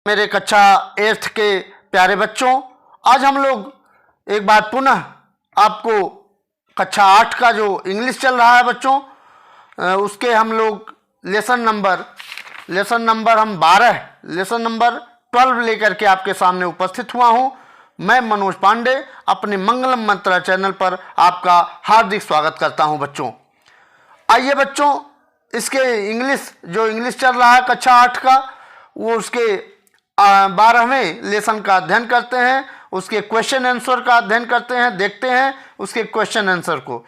मेरे कक्षा 8th के प्यारे बच्चों, आज हम लोग एक बार पुनः आपको कक्षा 8 का जो इंग्लिश चल रहा है बच्चों, उसके हम लोग लेसन नंबर हम 12 लेसन नंबर 12 लेकर के आपके सामने उपस्थित हुआ हूं। मैं मनोज पांडे अपने मंगलम मंत्रा चैनल पर आपका हार्दिक स्वागत करता हूं बच्चों। आइए बच्चों, इसके इंग्लिश चल रहा है कक्षा 8 का, वो उसके 12वें लेसन का अध्ययन करते हैं, उसके क्वेश्चन आंसर का अध्ययन करते हैं, देखते हैं उसके क्वेश्चन आंसर को।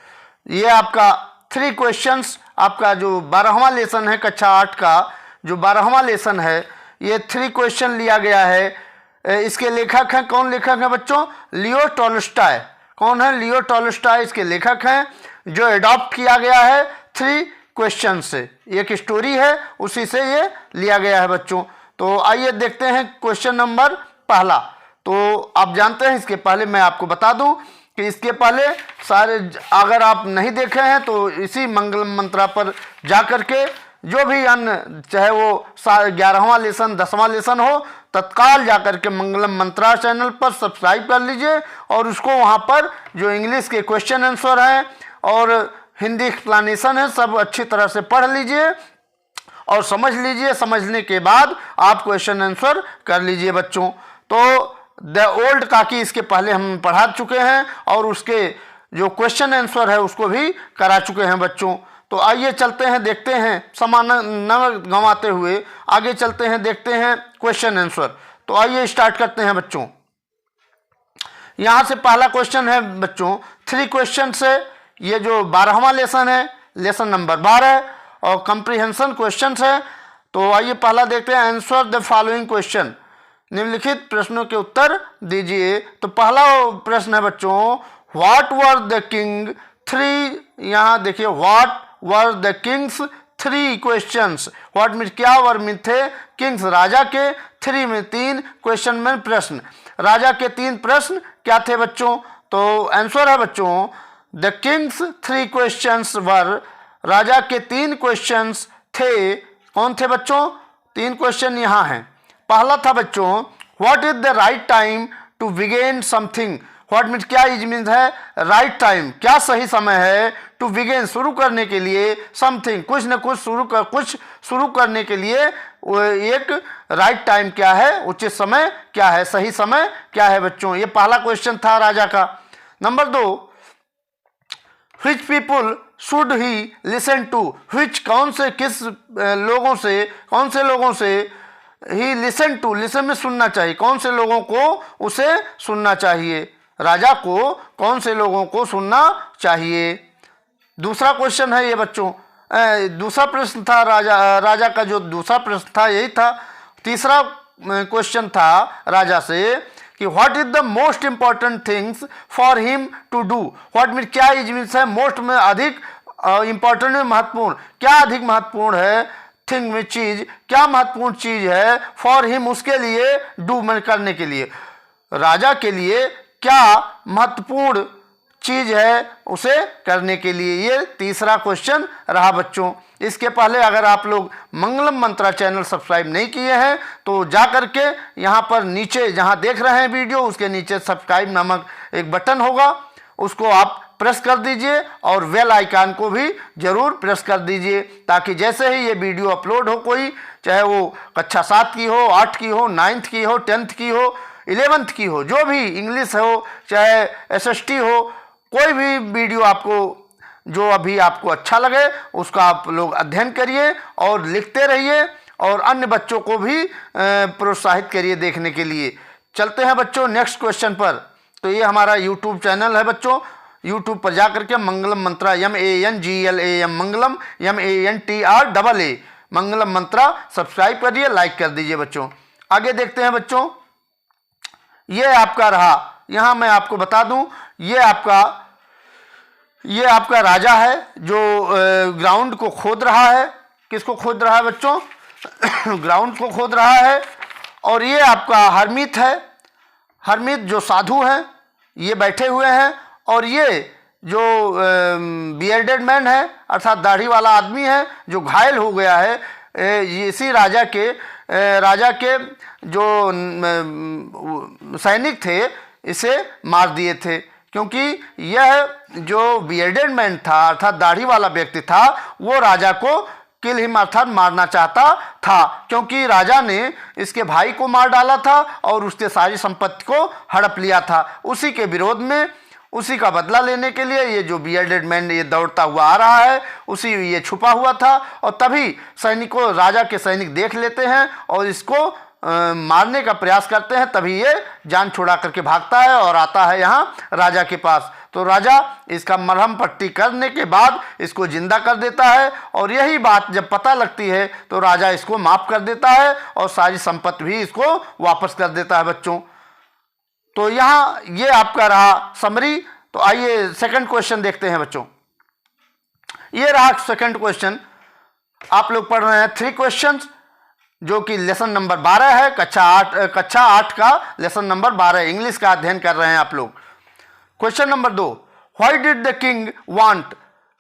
ये आपका 3 क्वेश्चंस, आपका जो 12वां लेसन है कक्षा 8 का, जो 12वां लेसन है, ये 3 क्वेश्चन लिया गया है। इसके लेखक हैं, कौन लेखक हैं बच्चों? लियो टॉलस्टॉय। कौन है? लियो टॉलस्टॉय इसके लेखक हैं, जो एडॉप्ट किया गया है 3 क्वेश्चन से। एक स्टोरी है, उसी से ये लिया गया है बच्चों। तो आइए देखते हैं क्वेश्चन नंबर पहला। तो आप जानते हैं, इसके पहले मैं आपको बता दूं कि इसके पहले सारे, अगर आप नहीं देखे हैं तो इसी मंगलम मंत्रा पर जा कर के जो भी अन्य, चाहे वो 11वां लेसन 10वां लेसन हो, तत्काल जा कर के मंगलम मंत्रा चैनल पर सब्सक्राइब कर लीजिए और उसको वहाँ पर जो इंग्लिश के क्वेश्चन आंसर हैं और हिंदी एक्सप्लेनेशन है, सब अच्छी तरह से पढ़ लीजिए और समझ लीजिए। समझने के बाद आप क्वेश्चन आंसर कर लीजिए बच्चों। तो द ओल्ड काकी इसके पहले हम पढ़ा चुके हैं और उसके जो क्वेश्चन आंसर है उसको भी करा चुके हैं बच्चों। तो आइए चलते हैं, देखते हैं, समान न गंवाते हुए आगे चलते हैं, देखते हैं क्वेश्चन आंसर। तो आइए स्टार्ट करते हैं बच्चों। यहाँ से पहला क्वेश्चन है बच्चों, 3 क्वेश्चन से ये जो 12वां लेसन है, लेसन नंबर 12 और कंप्रीहेंशन क्वेश्चंस है। तो आइए पहला देखते हैं, आंसर द फॉलोइंग क्वेश्चन, निम्नलिखित प्रश्नों के उत्तर दीजिए। तो पहला प्रश्न है बच्चों, व्हाट वर द किंग 3, यहाँ देखिए, what were the Kings 3 questions. What mean क्या, वर मीन थे, किंग्स राजा के, 3 में 3, क्वेश्चन में प्रश्न, राजा के 3 प्रश्न क्या थे बच्चों? तो आंसर है बच्चों, द किंग्स 3 क्वेश्चंस वर, राजा के 3 क्वेश्चंस थे। कौन थे बच्चों? 3 क्वेश्चन यहाँ हैं। पहला था बच्चों, what is the right time to begin something. What means क्या, इज मीन्स है राइट टाइम, क्या सही समय है, टू बिगिन शुरू करने के लिए, समथिंग कुछ न कुछ शुरू करने के लिए एक राइट टाइम क्या है, उचित समय क्या है, सही समय क्या है बच्चों। ये पहला क्वेश्चन था राजा का। Number 2, which people should he listen to, which कौन से लोगों से ही लिसन टू, लिसन में सुनना चाहिए, कौन से लोगों को उसे सुनना चाहिए, राजा को कौन से लोगों को सुनना चाहिए। दूसरा क्वेश्चन है ये बच्चों, दूसरा प्रश्न था राजा का, जो दूसरा प्रश्न था यही था। तीसरा क्वेश्चन था राजा से कि what is the most important things for him to do. What mean क्या, इज मीन्स है मोस्ट में अधिक, इंपॉर्टेंट में महत्वपूर्ण, क्या अधिक महत्वपूर्ण है, थिंग में चीज, क्या महत्वपूर्ण चीज है, फॉर हिम उसके लिए, डू में करने के लिए, राजा के लिए क्या महत्वपूर्ण चीज है उसे करने के लिए। ये तीसरा क्वेश्चन रहा बच्चों। इसके पहले अगर आप लोग मंगलम मंत्रा चैनल सब्सक्राइब नहीं किए हैं तो जा करके यहाँ पर नीचे जहाँ देख रहे हैं वीडियो, उसके नीचे सब्सक्राइब नामक एक बटन होगा, उसको आप प्रेस कर दीजिए और बेल आइकन को भी जरूर प्रेस कर दीजिए, ताकि जैसे ही ये वीडियो अपलोड हो, कोई चाहे वो कक्षा 7 की हो, 8 की हो, 9th की हो, 10th की हो, 11th की हो, जो भी इंग्लिश हो, चाहे SST हो, कोई भी वीडियो आपको जो अभी आपको अच्छा लगे उसका आप लोग अध्ययन करिए और लिखते रहिए और अन्य बच्चों को भी प्रोत्साहित करिए देखने के लिए। चलते हैं बच्चों नेक्स्ट क्वेश्चन पर। तो ये हमारा यूट्यूब चैनल है बच्चों, यूट्यूब पर जा करके मंगलम मंत्रा, MANGLAM मंगलम, MANTRAA मंगलम मंत्रा सब्सक्राइब करिए, लाइक कर दीजिए बच्चों। आगे देखते हैं बच्चों, ये आपका रहा, यहाँ मैं आपको बता दूं, ये आपका राजा है जो ग्राउंड को खोद रहा है। किसको खोद रहा है बच्चों? ग्राउंड को खोद रहा है। और ये आपका हरमीत है, हरमीत जो साधु हैं, ये बैठे हुए हैं। और ये जो बियर्डेड मैन है, अर्थात दाढ़ी वाला आदमी है, जो घायल हो गया है, इसी राजा के राजा के जो सैनिक थे इसे मार दिए थे, क्योंकि यह जो बियर्डेड मैन था अर्थात दाढ़ी वाला व्यक्ति था वो राजा को किल हिम अर्थात मारना चाहता था, क्योंकि राजा ने इसके भाई को मार डाला था और उसके सारी संपत्ति को हड़प लिया था। उसी के विरोध में, उसी का बदला लेने के लिए ये जो बियर्डेड मैन ये दौड़ता हुआ आ रहा है, उसी ये छुपा हुआ था। और तभी सैनिकों, राजा के सैनिक देख लेते हैं और इसको मारने का प्रयास करते हैं। तभी ये जान छुड़ा करके भागता है और आता है यहाँ राजा के पास। तो राजा इसका मरहम पट्टी करने के बाद इसको जिंदा कर देता है, और यही बात जब पता लगती है तो राजा इसको माफ़ कर देता है और सारी संपत्ति भी इसको वापस कर देता है बच्चों। तो यहाँ ये आपका रहा समरी। तो आइए सेकंड क्वेश्चन देखते हैं बच्चों। ये रहा सेकंड क्वेश्चन। आप लोग पढ़ रहे हैं 3 क्वेश्चंस, जो कि लेसन नंबर 12 है, कक्षा 8 का लेसन नंबर 12 इंग्लिश का अध्ययन कर रहे हैं आप लोग। Question number 2, why did the king want,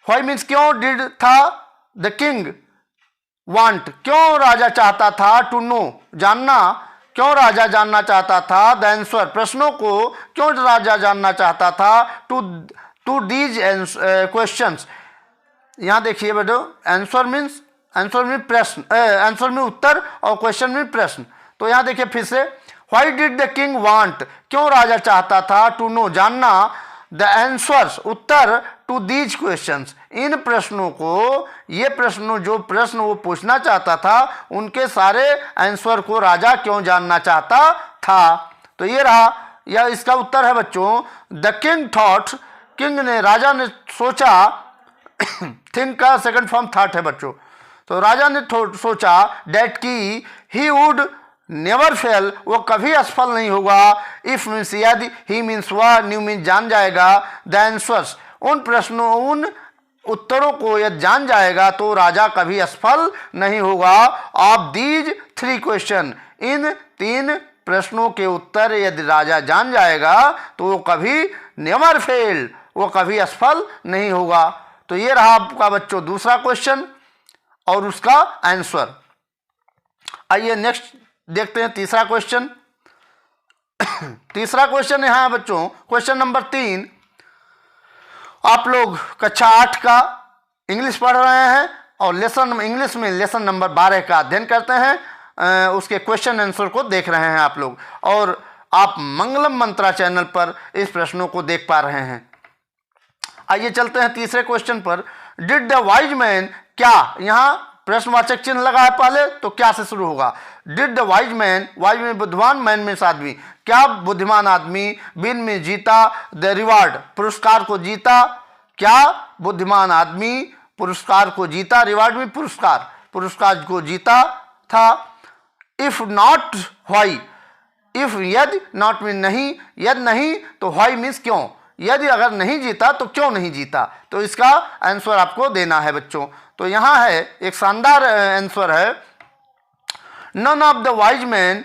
why means क्यों, डिड था द किंग, वांट क्यों राजा चाहता था, टू नो जानना, क्यों राजा जानना चाहता था, द आंसर प्रश्नों को क्यों राजा जानना चाहता था, टू दीज क्वेश्चंस। यहाँ देखिए बेटो, आंसर मीन्स प्रश्न, आंसर में उत्तर और क्वेश्चन में प्रश्न। तो यहाँ देखिए फिर से, why did the king want क्यों राजा चाहता था, टू नो जानना, द आंसर्स उत्तर, टू दीज क्वेश्चंस इन प्रश्नों को, ये प्रश्न जो प्रश्न वो पूछना चाहता था उनके सारे आंसर को राजा क्यों जानना चाहता था। तो ये रहा, यह इसका उत्तर है बच्चों, द किंग थॉट, किंग ने, राजा ने सोचा, थिंक का सेकंड फॉर्म थॉट है बच्चों। तो राजा ने सोचा डैट की ही वुड नेवर फेल, वो कभी असफल नहीं होगा, इफ मीन्स यदि, ही मीन्स वह, न्यू मीन्स जान जाएगा, द आंसर्स उन प्रश्नों, उन उत्तरों को यदि जान जाएगा तो राजा कभी असफल नहीं होगा। ऑफ दीज 3 क्वेश्चन इन 3 प्रश्नों के उत्तर यदि राजा जान जाएगा तो वो कभी नेवर फेल, वो कभी असफल नहीं होगा। तो ये रहा आपका बच्चों दूसरा क्वेश्चन और उसका आंसर। आइए नेक्स्ट देखते हैं तीसरा क्वेश्चन। तीसरा क्वेश्चन यहाँ बच्चों, क्वेश्चन नंबर 3। आप लोग कक्षा 8 का इंग्लिश पढ़ रहे हैं और लेसन इंग्लिश में लेसन नंबर 12 का अध्ययन करते हैं, उसके क्वेश्चन आंसर को देख रहे हैं आप लोग, और आप मंगलम मंत्रा चैनल पर इस प्रश्नों को देख पा रहे हैं। आइए चलते हैं तीसरे क्वेश्चन पर। डिड द वाइज मैन, क्या, यहाँ प्रश्नवाचक चिन्ह लगा है पहले, तो क्या से शुरू होगा। Did the wise man, wise में बुद्धिमान, मैन में आदमी, क्या बुद्धिमान आदमी विन में जीता, द रिवार्ड पुरस्कार को जीता, क्या बुद्धिमान आदमी पुरस्कार को जीता, रिवार्ड में पुरस्कार को जीता था। इफ नॉट व्हाई, इफ यदि, नॉट मीन नहीं, यदि नहीं तो व्हाई मीन्स क्यों, यदि अगर नहीं जीता तो क्यों नहीं जीता। तो इसका आंसर आपको देना है बच्चों। तो यहाँ है एक शानदार आंसर है, none of the wise man,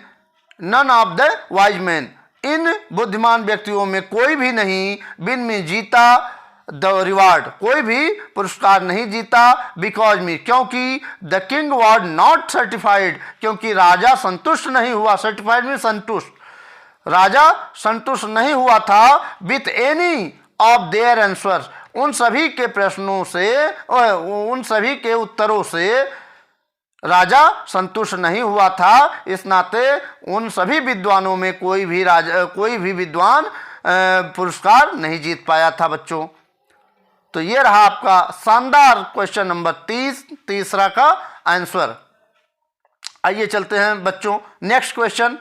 none of the wise man, इन बुद्धिमान व्यक्तियों में कोई भी नहीं, बिन में जीता, द रिवार्ड कोई भी पुरस्कार नहीं जीता, बिकॉज में क्योंकि, the king was not certified क्योंकि राजा संतुष्ट नहीं हुआ, सर्टिफाइड में संतुष्ट, राजा संतुष्ट नहीं हुआ था, with any of their answers उन सभी के प्रश्नों से, उन सभी के उत्तरों से राजा संतुष्ट नहीं हुआ था। इस नाते उन सभी विद्वानों में कोई भी विद्वान पुरस्कार नहीं जीत पाया था बच्चों। तो ये रहा आपका शानदार क्वेश्चन नंबर 30, तीसरा का आंसर। आइए चलते हैं बच्चों नेक्स्ट क्वेश्चन,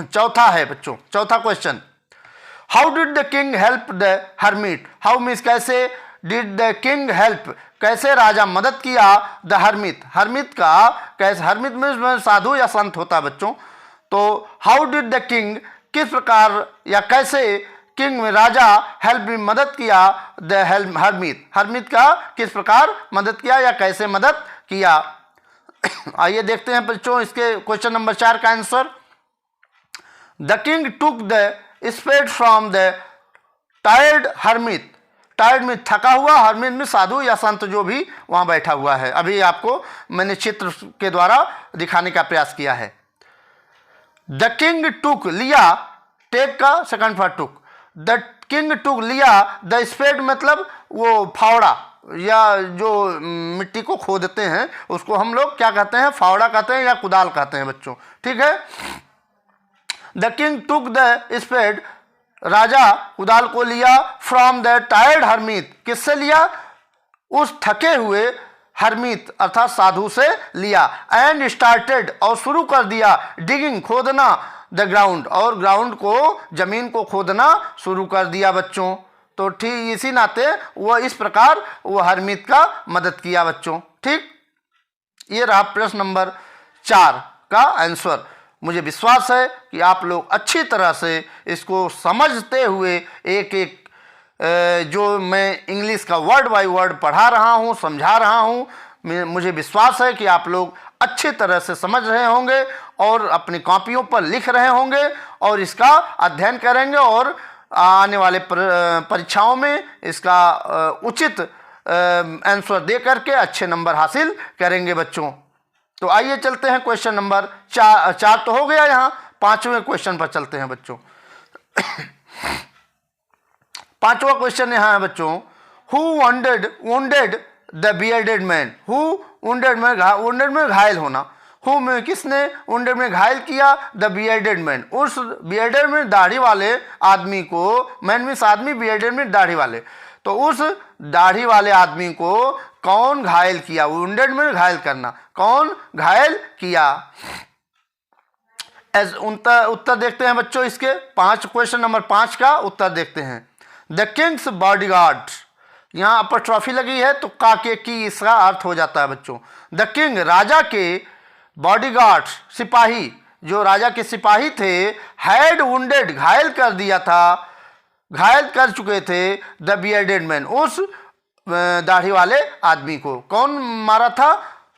चौथा है बच्चों, चौथा question. How did the king help the hermit, how means कैसे, डिड द किंग हेल्प कैसे राजा मदद किया, द हर्मिट, हर्मिट का कैसे, हर्मिट मीन्स साधु या संत होता बच्चों। तो हाउ डिड द किंग किस प्रकार या कैसे, किंग में राजा, हेल्प में मदद किया, द हर्मिट, हर्मिट का किस प्रकार मदद किया या कैसे मदद किया। आइए देखते हैं बच्चों इसके क्वेश्चन नंबर 4 का answer. The king took the spade from the tired hermit, tired में थका हुआ, हर्मिट में साधु या संत जो भी वहाँ बैठा हुआ है। अभी आपको मैंने चित्र के द्वारा दिखाने का प्रयास किया है। द किंग टुक लिया, टेक का second form took. The king took लिया द स्पेड, मतलब वो फावड़ा या जो मिट्टी को खोदते हैं उसको हम लोग क्या कहते हैं, फावड़ा कहते हैं या कुदाल कहते हैं बच्चों, ठीक है। The king took the spade, राजा कुदाल को लिया, फ्रॉम द टायर्ड हर्मित, किससे लिया, उस थके हुए हर्मित अर्थात साधु से लिया। एंड स्टार्टेड, और शुरू कर दिया, डिगिंग खोदना, द ग्राउंड, और ग्राउंड को जमीन को खोदना शुरू कर दिया बच्चों। तो ठीक इसी नाते वो इस प्रकार वो हर्मित का मदद किया बच्चों, ठीक। ये रहा प्रश्न नंबर 4 का आंसर। मुझे विश्वास है कि आप लोग अच्छी तरह से इसको समझते हुए एक एक जो मैं इंग्लिश का वर्ड बाय वर्ड पढ़ा रहा हूँ, समझा रहा हूँ, मुझे विश्वास है कि आप लोग अच्छी तरह से समझ रहे होंगे और अपनी कॉपियों पर लिख रहे होंगे और इसका अध्ययन करेंगे और आने वाले परीक्षाओं में इसका उचित आंसर दे करके अच्छे नंबर हासिल करेंगे बच्चों। तो आइए चलते हैं क्वेश्चन नंबर 4 तो हो गया, यहाँ 5वें क्वेश्चन पर चलते हैं बच्चों। 5वां क्वेश्चन यहाँ है बच्चों, who wounded the bearded man. Who wounded में घायल होना, हु में किसने वुंडेड में घायल किया, द बियर्डेड मैन, उस बियर्डेड में दाढ़ी वाले आदमी को, मैन मीन्स आदमी, बियर्डेड में दाढ़ी वाले, तो उस दाढ़ी वाले आदमी को कौन घायल किया, वुंडेड में घायल करना, कौन घायल किया। उत्तर देखते हैं बच्चों इसके, क्वेश्चन नंबर 5 का उत्तर देखते हैं। द किंग्स बॉडीगार्ड, यहाँ अपॉस्ट्रोफी लगी है तो का के की इसका अर्थ हो जाता है बच्चों। द किंग, राजा के बॉडीगार्ड, सिपाही, जो राजा के सिपाही थे, हैड वुंडेड, घायल कर दिया था, घायल कर चुके थे, द बियर्डेड मैन, उस दाढ़ी वाले आदमी को। कौन मारा था,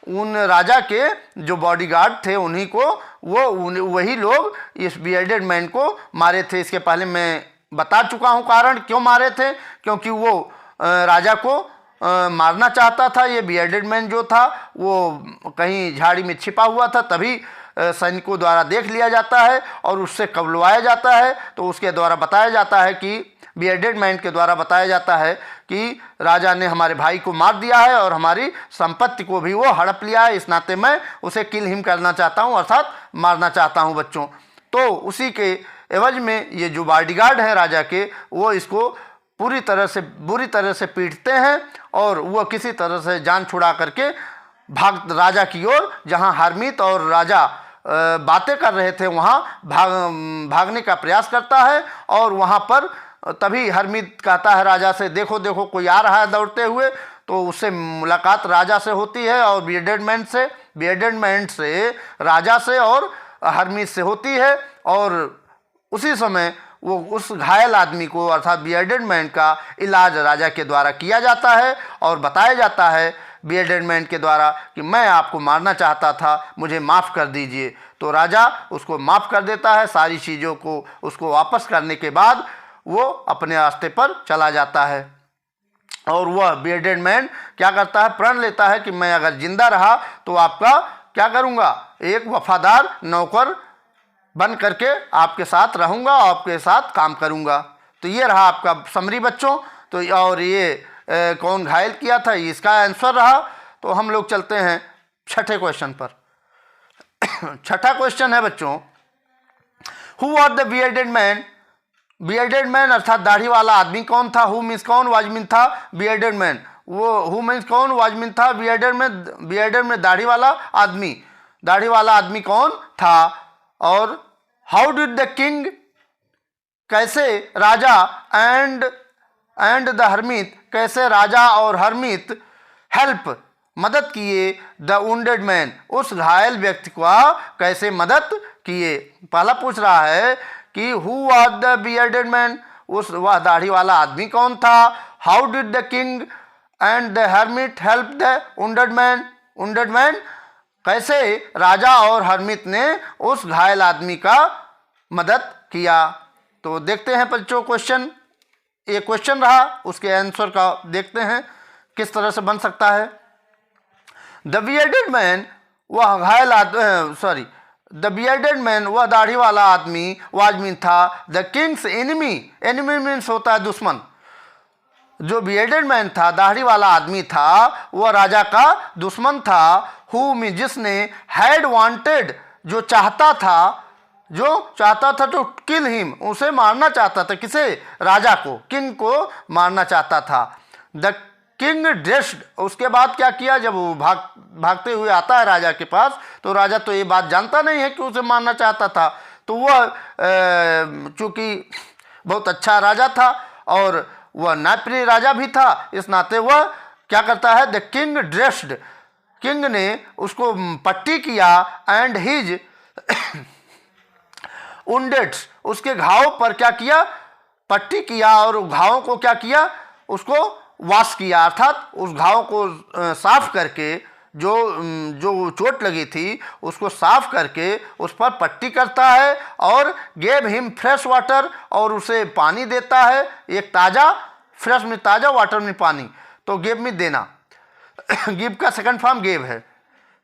उन राजा के जो बॉडीगार्ड थे उन्हीं को, वही लोग इस बियर्डेड मैन को मारे थे। इसके पहले मैं बता चुका हूँ कारण क्यों मारे थे, क्योंकि वो राजा को मारना चाहता था। ये बियर्डेड मैन जो था वो कहीं झाड़ी में छिपा हुआ था, तभी सैनिकों द्वारा देख लिया जाता है और उससे कबलवाया जाता है। तो उसके द्वारा बताया जाता है कि बियर्डेड मैन के द्वारा बताया जाता है कि राजा ने हमारे भाई को मार दिया है और हमारी संपत्ति को भी वो हड़प लिया है, इस नाते मैं उसे किल हिम करना चाहता हूँ, अर्थात मारना चाहता हूँ बच्चों। तो उसी के एवज में ये जो बॉडीगार्ड है राजा के, वो इसको बुरी तरह से पीटते हैं और वह किसी तरह से जान छुड़ा करके राजा की ओर, जहाँ हर्मित और राजा बातें कर रहे थे वहाँ भागने का प्रयास करता है। और वहाँ पर तभी हर्मित कहता है राजा से, देखो देखो कोई आ रहा है दौड़ते हुए। तो उससे मुलाकात राजा से होती है और बियर्डेड मैन से राजा से और हर्मित से होती है। और उसी समय वो उस घायल आदमी को अर्थात बियर्डेड मैन का इलाज राजा के द्वारा किया जाता है और बताया जाता है बियर्डेड मैन के द्वारा कि मैं आपको मारना चाहता था, मुझे माफ़ कर दीजिए। तो राजा उसको माफ़ कर देता है, सारी चीज़ों को उसको वापस करने के बाद वो अपने रास्ते पर चला जाता है। और वह बियर्डेड मैन क्या करता है, प्रण लेता है कि मैं अगर जिंदा रहा तो आपका क्या करूँगा, एक वफादार नौकर बन करके आपके साथ रहूँगा, आपके साथ काम करूँगा। तो ये रहा आपका समरी बच्चों। तो और ये कौन घायल किया था, इसका आंसर रहा। तो हम लोग चलते हैं 6ठे क्वेश्चन पर। 6ठा क्वेश्चन है बच्चों, who are the bearded man. Bearded man अर्थात दाढ़ी वाला आदमी कौन था, हु मीन्स कौन, वाज मीन था बियर्डेड मैन, वो हु मीन्स कौन, वाज मीन था बियर्डेड में दाढ़ी वाला आदमी कौन था। और हाउ डिड द किंग, कैसे राजा एंड द हर्मित, कैसे राजा और हर्मित हेल्प मदद किए द वुंडेड मैन, उस घायल व्यक्ति को कैसे मदद किए। पहला पूछ रहा है कि who was the bearded man, वह दाढ़ी वाला आदमी कौन था। How did the king and the hermit help the wounded man, कैसे राजा और हर्मित ने उस घायल आदमी का मदद किया। तो देखते हैं बच्चों क्वेश्चन ये क्वेश्चन रहा, उसके आंसर का देखते हैं किस तरह से बन सकता है। द बियर्डेड मैन, वह घायल द बियर्डेड मैन, वह दाढ़ी वाला आदमी वाज मीन था the Kings enemy. Enemy means होता है दुश्मन। जो बियर्डेड मैन था, दाढ़ी वाला आदमी था, वह राजा का दुश्मन था। हु मीन, जिसने, हैड वांटेड, जो चाहता था टू किल हिम, उसे मारना चाहता था। किसे? राजा को, किंग को मारना चाहता था। द किंग ड्रेस्ड, उसके बाद क्या किया, जब वो भागते हुए आता है राजा के पास, तो राजा तो ये बात जानता नहीं है कि उसे मारना चाहता था। तो वह चूँकि बहुत अच्छा राजा था और वह न्यायप्रिय राजा भी था, इस नाते वह क्या करता है, द किंग ड्रेस्ड, किंग ने उसको पट्टी किया, एंड हिज उंडेड्स, उसके घाव पर क्या किया, पट्टी किया, और घावों को क्या किया, उसको वॉश किया, अर्थात उस घाव को साफ करके, जो चोट लगी थी उसको साफ करके उस पर पट्टी करता है, और गेव हिम फ्रेश वाटर, और उसे पानी देता है, एक ताज़ा, फ्रेश में ताज़ा, वाटर में पानी, तो गेव में देना गिव का सेकंड फॉर्म गेव है,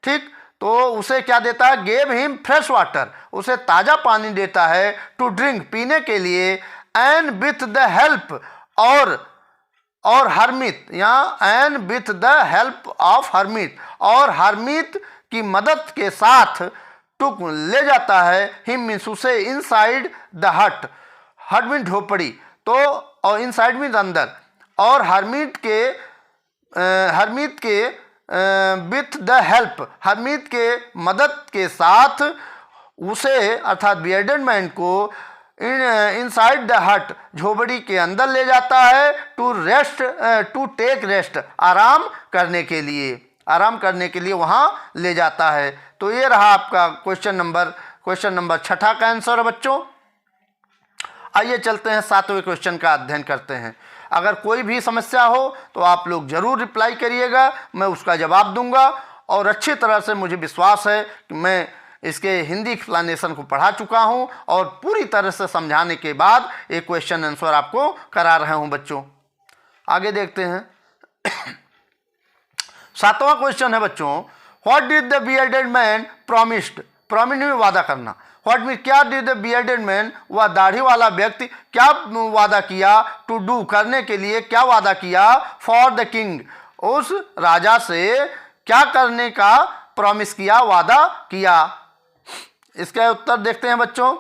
ठीक। तो उसे क्या देता है, गेव हिम फ्रेश वाटर, उसे ताज़ा पानी देता है, टू ड्रिंक, पीने के लिए, एंड विथ द हेल्प, और हरमित, यहाँ and with the help of Harmeet, और हरमित की मदद के साथ टुक ले जाता है, हिम मीन्स उसे, इनसाइड द हट, हट मीन झोपड़ी, तो और इनसाइड मीन अंदर, और हरमित के विथ द हेल्प, हरमित के मदद के साथ उसे, अर्थात बियर्डेड मैन को, इनसाइड द हट, झोपड़ी के अंदर ले जाता है, टू टेक रेस्ट, आराम करने के लिए वहाँ ले जाता है। तो ये रहा आपका क्वेश्चन नंबर 6 का आंसर है बच्चों। आइए चलते हैं 7वें क्वेश्चन का अध्ययन करते हैं। अगर कोई भी समस्या हो तो आप लोग जरूर रिप्लाई करिएगा, मैं उसका जवाब दूंगा, और अच्छी तरह से मुझे विश्वास है कि मैं इसके हिंदी एक्सप्लेनेशन को पढ़ा चुका हूं, और पूरी तरह से समझाने के बाद एक क्वेश्चन आंसर आपको करा रहा हूं बच्चों। आगे देखते हैं 7वां क्वेश्चन है बच्चों, what did the bearded man promised, promise में वादा करना, व्हाट मीन, क्या डिड द बियर्डेड मैन, वह दाढ़ी वाला व्यक्ति क्या वादा किया, टू डू, करने के लिए क्या वादा किया, फॉर द किंग, उस राजा से क्या करने का प्रॉमिस किया, वादा किया। इसका उत्तर देखते हैं बच्चों।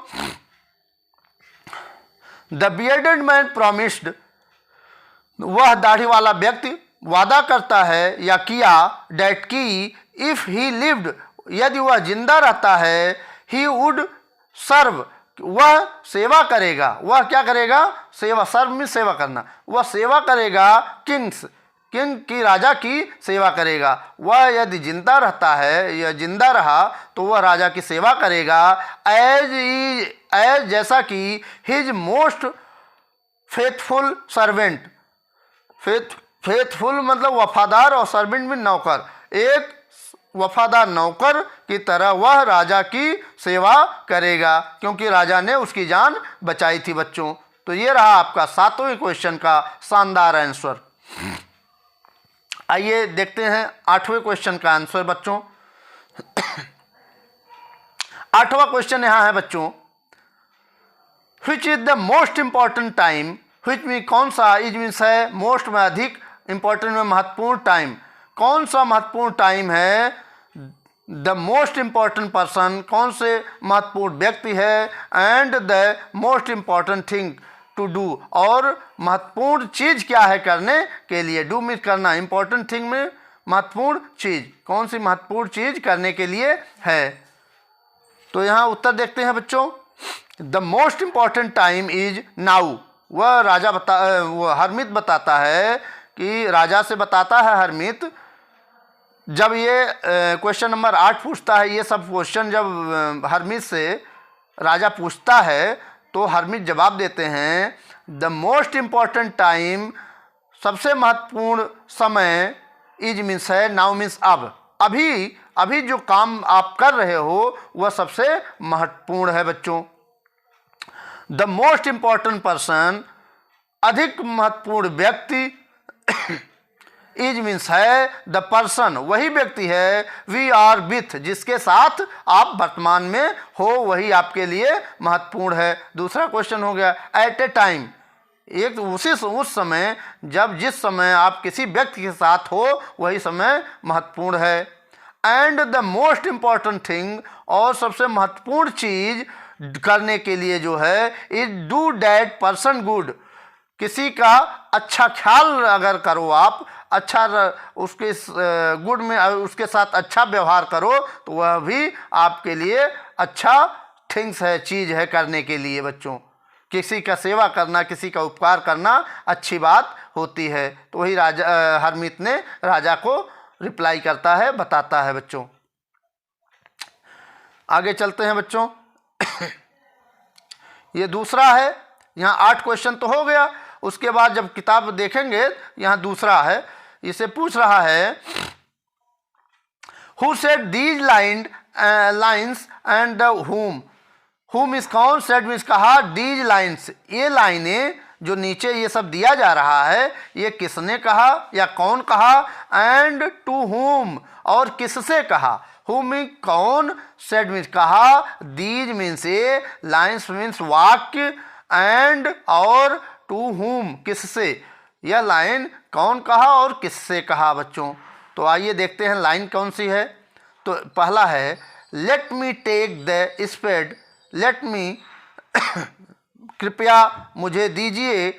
द बियर्डेड मैन प्रॉमिस्ड, वह दाढ़ी वाला व्यक्ति वादा करता है या किया, डेट की, इफ ही लिव्ड, यदि वह जिंदा रहता है, ही वुड सर्व, वह सेवा करेगा, वह क्या करेगा, सेवा, सर्व में सेवा करना, वह सेवा करेगा, किंग की, राजा की सेवा करेगा। वह यदि जिंदा रहता है या जिंदा रहा तो वह राजा की सेवा करेगा, एज जैसा कि, his most faithful servant, faithful मतलब वफादार, और सर्वेंट में नौकर, एक वफादार नौकर की तरह वह राजा की सेवा करेगा, क्योंकि राजा ने उसकी जान बचाई थी बच्चों। तो ये रहा आपका 7वें क्वेश्चन का शानदार आंसर। आइए देखते हैं 8वें क्वेश्चन का आंसर बच्चों। 8वां क्वेश्चन यहाँ है बच्चों, which is the most important time, which में कौन सा, इज मीन्स है मोस्ट में अधिक, इंपॉर्टेंट में महत्वपूर्ण, टाइम कौन सा महत्वपूर्ण टाइम है, द मोस्ट इंपॉर्टेंट पर्सन, कौन से महत्वपूर्ण व्यक्ति है, and the most important thing to do, और महत्वपूर्ण चीज़ क्या है करने के लिए, डू मीन करना, इंपॉर्टेंट थिंग में महत्वपूर्ण चीज़, कौन सी महत्वपूर्ण चीज़ करने के लिए है। तो यहाँ उत्तर देखते हैं बच्चों। The most important time is now, वह हरमित बताता है कि, राजा से बताता है हरमित, जब ये क्वेश्चन नंबर 8 पूछता है, ये सब क्वेश्चन जब हरमित से राजा पूछता है तो हरमित जवाब देते हैं, द मोस्ट इम्पॉर्टेंट टाइम, सबसे महत्वपूर्ण समय, इज मीन्स है, नाउ मीन्स अब, अभी जो काम आप कर रहे हो वह सबसे महत्वपूर्ण है बच्चों। द मोस्ट इम्पॉर्टेंट पर्सन, अधिक महत्वपूर्ण व्यक्ति इज मीन्स है द पर्सन, वही व्यक्ति है, वी आर विथ, जिसके साथ आप वर्तमान में हो वही आपके लिए महत्वपूर्ण है। दूसरा क्वेश्चन हो गया एट ए टाइम, एक उस समय जब जिस समय आप किसी व्यक्ति के साथ हो वही समय महत्वपूर्ण है। And the most important thing, और सबसे महत्वपूर्ण चीज करने के लिए जो है is do that person good, किसी का अच्छा ख्याल अगर करो आप, अच्छा उसके गुड में उसके साथ अच्छा व्यवहार करो तो वह भी आपके लिए अच्छा थिंग्स है, चीज़ है करने के लिए। बच्चों किसी का सेवा करना, किसी का उपकार करना अच्छी बात होती है। तो वही राजा हरमीत ने राजा को रिप्लाई करता है, बताता है। बच्चों आगे चलते हैं बच्चों। ये दूसरा है, यहाँ 8 क्वेश्चन तो हो गया। उसके बाद जब किताब देखेंगे यहाँ दूसरा है, इसे पूछ रहा है who said these lines and हुम इज कौन, सेड मीन्स कहा, दीज लाइन्स ये लाइनें जो नीचे ये सब दिया जा रहा है ये किसने कहा या कौन कहा, एंड टू हुम और किससे कहा। हुम मीन्स कौन, सेड मीन्स कहा, दीज मीन्स ये, लाइन्स मीन्स वाक्य, एंड और टू हुम किससे, यह लाइन कौन कहा और किससे कहा। बच्चों तो आइए देखते हैं लाइन कौन सी है। तो पहला है let me take the spade, let me कृपया मुझे दीजिए,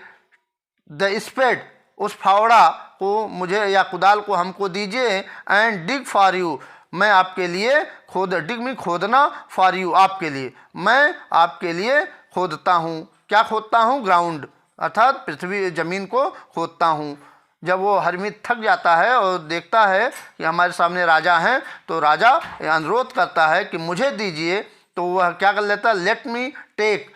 द स्पेड उस फावड़ा को मुझे या कुदाल को हमको दीजिए, एंड डिग फॉर यू मैं आपके लिए डिग मी खोदना, फॉर यू आपके लिए, मैं आपके लिए खोदता हूँ। क्या खोदता हूँ, ग्राउंड अर्थात पृथ्वी जमीन को खोदता हूँ। जब वो हरमीत थक जाता है और देखता है कि हमारे सामने राजा हैं तो राजा अनुरोध करता है कि मुझे दीजिए, तो वह क्या कर लेता है, लेट मी टेक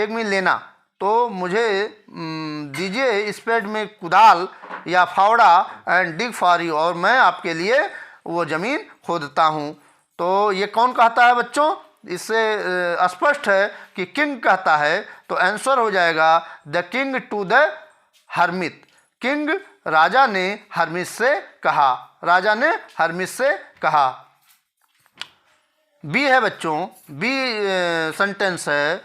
मी लेना, तो मुझे दीजिए स्पेड में कुदाल या फावड़ा, एंड डिग फॉर यू और मैं आपके लिए वो ज़मीन खोदता हूँ। तो ये कौन कहता है बच्चों, इससे स्पष्ट है कि किंग कहता है। तो आंसर हो जाएगा the king to the hermit, king राजा ने हरमित से कहा, राजा ने हरमित से कहा। बी है बच्चों, बी सेंटेंस है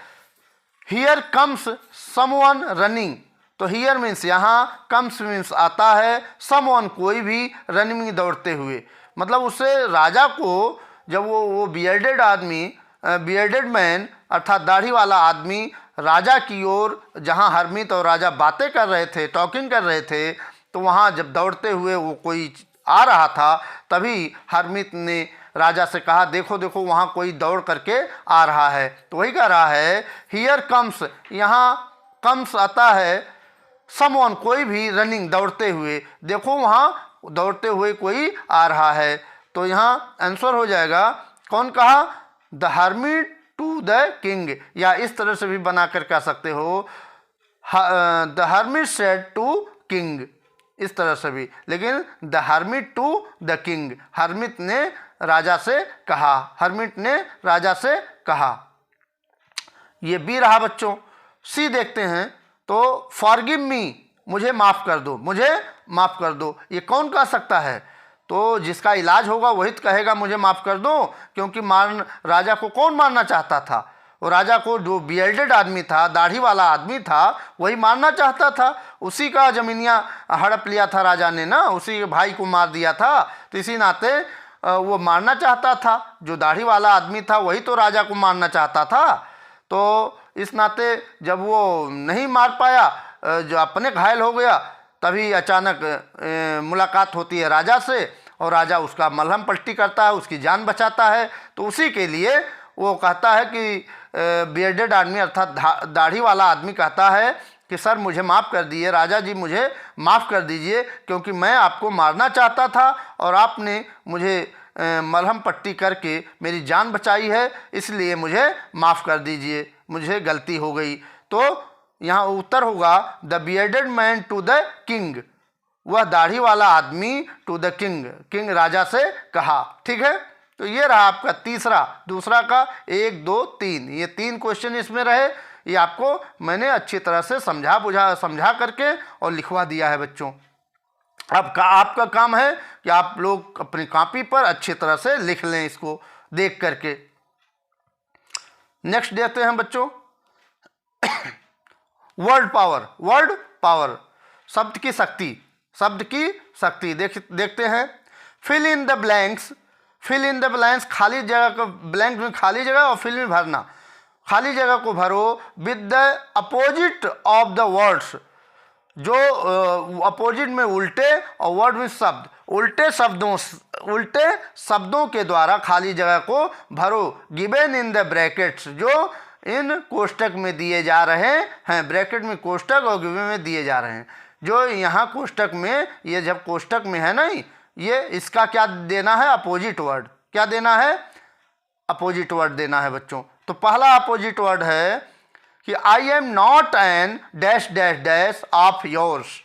हियर कम्स समवन रनिंग। तो हियर मीन्स यहाँ, कम्स मीन्स आता है, समवन कोई भी, रनिंग दौड़ते हुए, मतलब उससे राजा को जब वो बियर्डेड आदमी, बियर्डेड मैन अर्थात दाढ़ी वाला आदमी राजा की ओर, जहाँ हरमीत और राजा बातें कर रहे थे, टॉकिंग कर रहे थे, तो वहाँ जब दौड़ते हुए वो कोई आ रहा था तभी हरमीत ने राजा से कहा देखो देखो वहाँ कोई दौड़ करके आ रहा है। तो वही कह रहा है हियर कम्स, यहाँ कम्स आता है, समवन कोई भी, रनिंग दौड़ते हुए, देखो वहाँ दौड़ते हुए कोई आ रहा है। तो यहाँ आंसर हो जाएगा कौन कहा, the hermit to the king, या इस तरह से भी बना कर कह सकते हो the hermit said to king, इस तरह से भी, लेकिन the hermit to the king, hermit ने राजा से कहा, हरमिट ने राजा से कहा। ये बी रहा बच्चों। सी देखते हैं तो फॉरगिव मी, मुझे माफ़ कर दो, मुझे माफ़ कर दो, ये कौन कह सकता है, तो जिसका इलाज होगा वही तो कहेगा मुझे माफ़ कर दो, क्योंकि राजा को कौन मारना चाहता था, और राजा को जो बियर्डेड आदमी था, दाढ़ी वाला आदमी था, वही मारना चाहता था, उसी का ज़मीनिया हड़प लिया था राजा ने ना, उसी के भाई को मार दिया था, तो इसी नाते वो मारना चाहता था, जो दाढ़ी वाला आदमी था वही तो राजा को मारना चाहता था। तो इस नाते जब वो नहीं मार पाया, जो अपने घायल हो गया, तभी अचानक मुलाकात होती है राजा से, और राजा उसका मलहम पट्टी करता है, उसकी जान बचाता है। तो उसी के लिए वो कहता है कि बियर्डेड आदमी अर्थात दाढ़ी वाला आदमी कहता है कि सर मुझे माफ़ कर दीजिए, राजा जी मुझे माफ़ कर दीजिए, क्योंकि मैं आपको मारना चाहता था और आपने मुझे मलहम पट्टी करके मेरी जान बचाई है, इसलिए मुझे माफ़ कर दीजिए, मुझे गलती हो गई। तो यहाँ उत्तर होगा the bearded man to the king, वह दाढ़ी वाला आदमी टू द किंग, किंग राजा से कहा। ठीक है, तो ये रहा आपका तीसरा, दूसरा का 1 2 3, ये 3 क्वेश्चन इसमें रहे। ये आपको मैंने अच्छी तरह से समझा करके और लिखवा दिया है बच्चों। अब आपका काम है कि आप लोग अपनी कॉपी पर अच्छी तरह से लिख लें इसको देख करके। नेक्स्ट देखते हैं बच्चों वर्ड पावर, शब्द की शक्ति देखते हैं। फिल इन द ब्लैंक्स, खाली जगह को, ब्लैंक में खाली जगह और फिल में भरना, खाली जगह को भरो with the opposite of the words, जो अपोजिट में उल्टे और वर्ड में शब्द, उल्टे शब्दों के द्वारा खाली जगह को भरो। गिवन इन द ब्रैकेट्स, जो इन कोष्टक में दिए जा रहे हैं, ब्रैकेट में कोष्टक और गिवन में दिए जा रहे हैं। जो यहाँ कोष्टक में, ये जब कोष्टक में है ना, ये इसका क्या देना है, अपोजिट वर्ड। क्या देना है, अपोजिट वर्ड देना है बच्चों। तो पहला अपोजिट वर्ड है कि I am not an dash dash dash of yours.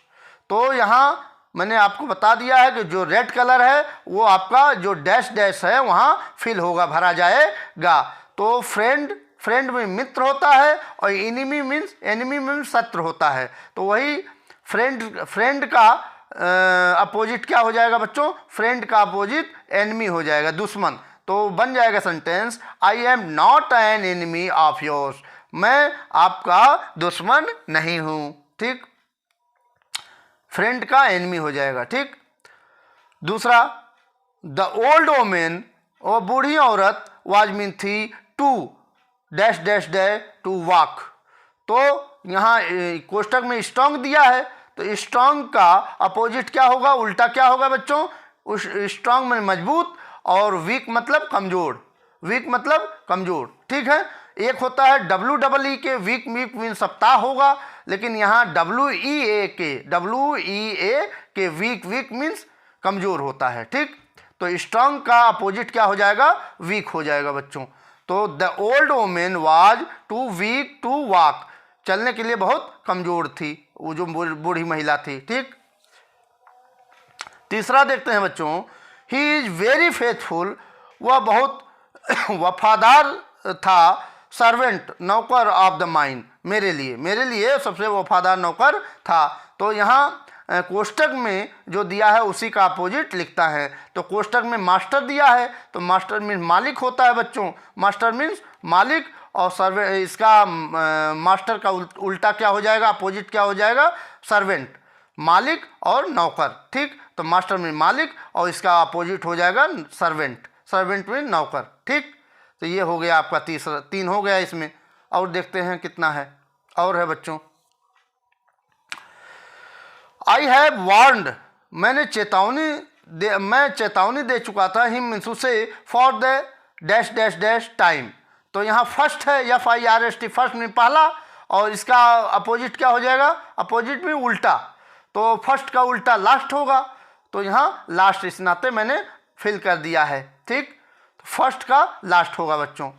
तो यहाँ मैंने आपको बता दिया है कि जो रेड कलर है वो आपका जो डैश डैश है वहाँ फिल होगा, भरा जाएगा। तो फ्रेंड में मित्र होता है और एनिमी मीन्स शत्रु होता है। तो वही फ्रेंड का अपोजिट क्या हो जाएगा बच्चों, फ्रेंड का अपोजिट एनिमी हो जाएगा, दुश्मन। तो बन जाएगा sentence, I am not an enemy of yours, मैं आपका दुश्मन नहीं हूँ। ठीक, फ्रेंड का एनिमी हो जाएगा। ठीक, दूसरा, द ओल्ड वोमेन, वो बूढ़ी औरत, वाज मीन थी, to dash dash dash to walk. तो यहाँ कोष्टक में स्ट्रॉन्ग दिया है, तो स्ट्रॉन्ग का अपोजिट क्या होगा, उल्टा क्या होगा बच्चों, उस स्ट्रॉन्ग में मजबूत और वीक मतलब कमजोर। ठीक है, एक होता है WEE के वीक मीन सप्ताह होगा, लेकिन यहाँ WEA के वीक मीन्स कमजोर होता है। ठीक, तो स्ट्रॉन्ग का अपोजिट क्या हो जाएगा, वीक हो जाएगा बच्चों। तो the old women was too weak to walk, चलने के लिए बहुत कमजोर थी, वो जो बूढ़ी महिला थी। ठीक, तीसरा देखते हैं बच्चों, ही इज वेरी फेथफुल, वह बहुत वफादार था, सर्वेंट नौकर ऑफ द माइन, मेरे लिए सबसे वफादार नौकर था। तो यहाँ कोष्टक में जो दिया है उसी का अपोजिट लिखता है। तो कोष्टक में मास्टर दिया है, तो मास्टर मीन्स मालिक होता है बच्चों, मास्टर मीन्स मालिक, और इसका मास्टर का उल्टा क्या हो जाएगा, अपोजिट क्या हो जाएगा, सर्वेंट, मालिक और नौकर। ठीक, तो मास्टर मीन मालिक और इसका अपोजिट हो जाएगा सर्वेंट मीन नौकर। ठीक, तो ये हो गया आपका तीसरा, 3 हो गया इसमें। और देखते हैं कितना है, और है बच्चों, आई हैव वार्नड, मैं चेतावनी दे चुका था, हिम मीन्स उसे, for the dash dash dash time. तो यहाँ फर्स्ट है, FIRST, फर्स्ट में पहला, और इसका अपोजिट क्या हो जाएगा, अपोजिट में उल्टा। तो फर्स्ट का उल्टा लास्ट होगा, तो यहाँ लास्ट इस नाते मैंने फिल कर दिया है। ठीक, फर्स्ट का लास्ट होगा बच्चों।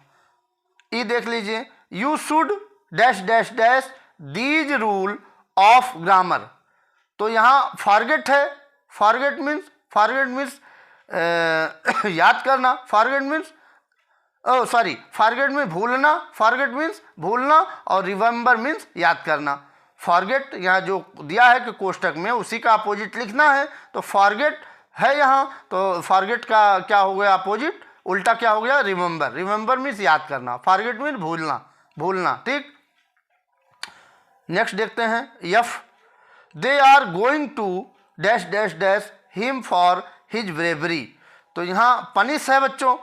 ये देख लीजिए, you should dash dash dash these rule of grammar. तो यहाँ फॉरगेट है, फॉरगेट मीन्स याद करना, फॉरगेट में भूलना, और रिमेंबर मीन्स याद करना। फॉरगेट यहाँ जो दिया है कि कोष्टक में उसी का अपोजिट लिखना है, तो फॉरगेट है यहाँ, तो फॉरगेट का क्या हो गया अपोजिट, उल्टा क्या हो गया, रिमेंबर मीन्स याद करना, फॉरगेट मीन्स भूलना। ठीक, नेक्स्ट देखते हैं, if, they are going to dash dash dash him for his bravery. तो यहाँ पनिश है बच्चों,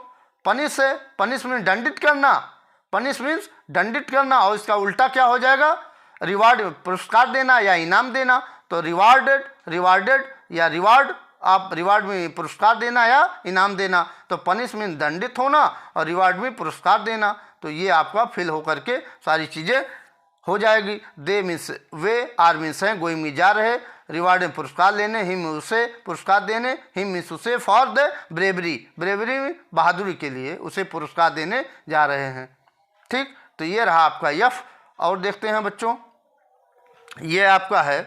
पनिश मीन्स दंडित करना, और इसका उल्टा क्या हो जाएगा, रिवार्ड, पुरस्कार देना या इनाम देना। तो रिवार्डेड या रिवार्ड, आप रिवार्ड में पुरस्कार देना या इनाम देना। तो पनिश मीन दंडित होना और रिवार्ड में पुरस्कार देना। तो ये आपका फिल होकर के सारी चीज़ें हो जाएगी। दे मीन्स वे, आर मीन्स हैं, गोइंग में जा रहे, रिवार्ड में पुरस्कार लेने, हिम उसे पुरस्कार देने, हिम मीन्स उसे, फॉर द ब्रेवरी में बहादुरी के लिए उसे पुरस्कार देने जा रहे हैं। ठीक, तो ये रहा आपका यफ। और देखते हैं बच्चों, ये आपका है,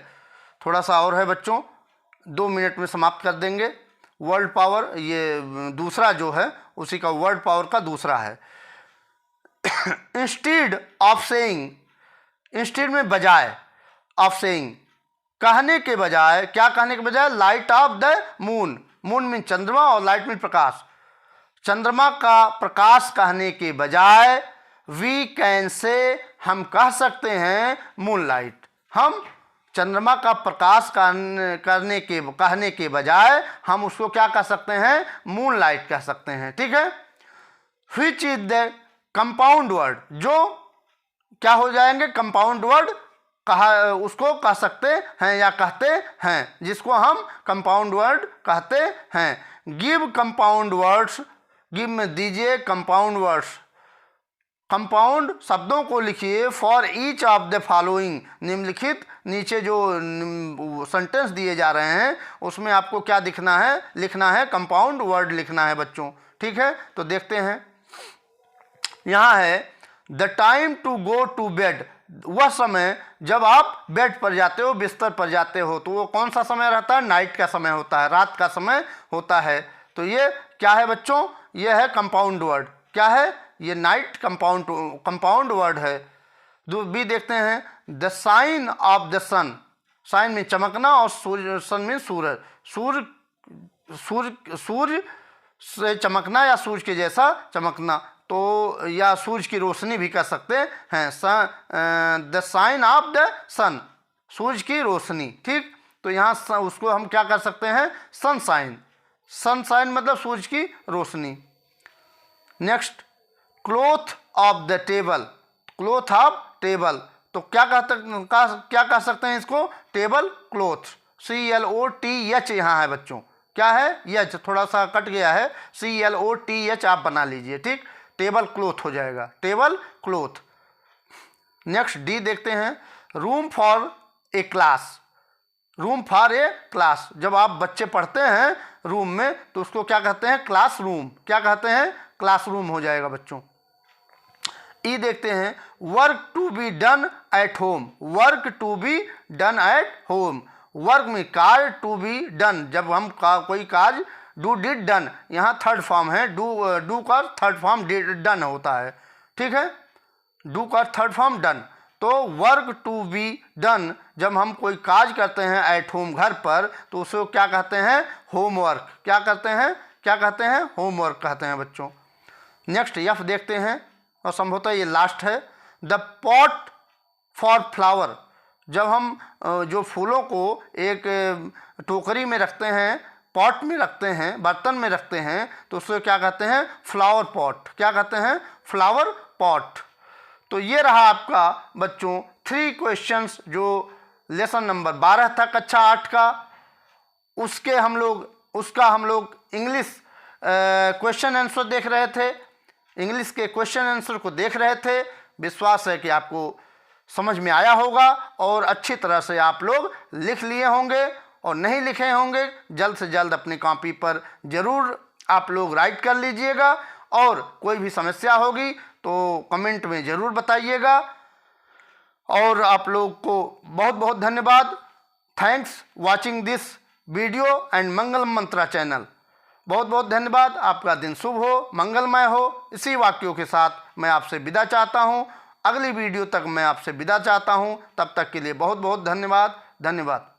थोड़ा सा और है बच्चों, 2 मिनट में समाप्त कर देंगे। वर्ल्ड पावर, ये दूसरा जो है उसी का वर्ल्ड पावर का दूसरा है। इंस्टीड ऑफ सेइंग, इंस्टेड में बजाय ऑफ सेइंग, कहने के बजाय, क्या कहने के बजाय, light of the moon, moon mean चंद्रमा और लाइट मीन प्रकाश, चंद्रमा का प्रकाश कहने के बजाय वी कैन से, हम कह सकते हैं मून लाइट, हम चंद्रमा का प्रकाश कहने के बजाय हम उसको क्या कह सकते हैं, मून लाइट कह सकते हैं। ठीक है। Which is the compound word, जो क्या हो जाएंगे, कंपाउंड वर्ड कहा, उसको कह सकते हैं या कहते हैं, जिसको हम कंपाउंड वर्ड कहते हैं। गिव कंपाउंड वर्ड्स, गिव में दीजिए कंपाउंड वर्ड्स, कंपाउंड शब्दों को लिखिए for each of the following, निम्नलिखित, नीचे जो सेंटेंस दिए जा रहे हैं उसमें आपको क्या लिखना है कंपाउंड वर्ड लिखना है बच्चों। ठीक है। तो देखते हैं, यहाँ है the time to go to bed, वह समय जब आप बेड पर जाते हो, बिस्तर पर जाते हो, तो वो कौन सा समय रहता है, नाइट का समय होता है, रात का समय होता है। तो ये क्या है बच्चों, ये है कंपाउंड वर्ड, क्या है ये, नाइट कंपाउंड वर्ड है। बी देखते हैं, the shine of the sun, shine में चमकना और सूर्य, सन में सूरज, सूर्य से चमकना या सूरज के जैसा चमकना, तो या सूरज की रोशनी भी कर सकते हैं, द साइन ऑफ द सन, सूरज की रोशनी। ठीक। तो यहाँ उसको हम क्या कर सकते हैं, सनसाइन, सनसाइन मतलब सूरज की रोशनी। Next, cloth of the table, cloth of table, तो क्या कह सकते हैं इसको, टेबल क्लोथ, CLOTH यहाँ है बच्चों, क्या है, यह थोड़ा सा कट गया है, CLOTH आप बना लीजिए। ठीक। टेबल क्लोथ हो जाएगा, टेबल क्लोथ। नेक्स्ट डी देखते हैं, room for a class, room for a class, जब आप बच्चे पढ़ते हैं रूम में तो उसको क्या कहते हैं, क्लास रूम, क्या कहते हैं, क्लासरूम हो जाएगा बच्चों। ई देखते हैं, work to be done at home, work to be done at home, work में कार्य, टू बी डन जब हम कोई कार्य, डू डिड डन, यहाँ थर्ड फॉर्म है, डू का थर्ड फॉर्म डन होता है। ठीक है। डू का थर्ड फॉर्म डन, तो वर्क टू बी डन जब हम कोई काज करते हैं एट होम, घर पर, तो उसको क्या कहते हैं, होमवर्क, क्या कहते हैं, होमवर्क कहते हैं बच्चों। नेक्स्ट एफ देखते हैं, और संभवतः ये लास्ट है, द पॉट फॉर फ्लावर, जब हम जो फूलों को एक टोकरी में रखते हैं, पॉट में रखते हैं, बर्तन में रखते हैं, तो उसको क्या कहते हैं, फ्लावर पॉट, क्या कहते हैं, फ्लावर पॉट। तो ये रहा आपका बच्चों 3 क्वेश्चंस जो लेसन नंबर 12 था कक्षा 8 का, उसका हम लोग इंग्लिश क्वेश्चन आंसर देख रहे थे, इंग्लिश के क्वेश्चन आंसर को देख रहे थे। विश्वास है कि आपको समझ में आया होगा और अच्छी तरह से आप लोग लिख लिए होंगे, और नहीं लिखे होंगे जल्द से जल्द अपनी कॉपी पर ज़रूर आप लोग राइट कर लीजिएगा, और कोई भी समस्या होगी तो कमेंट में ज़रूर बताइएगा। और आप लोग को बहुत बहुत धन्यवाद। Thanks watching this video and Mangal Mantra channel. बहुत बहुत धन्यवाद। आपका दिन शुभ हो, मंगलमय हो। इसी वाक्यों के साथ मैं आपसे विदा चाहता हूँ। अगली वीडियो तक मैं आपसे विदा चाहता हूँ। तब तक के लिए बहुत बहुत धन्यवाद।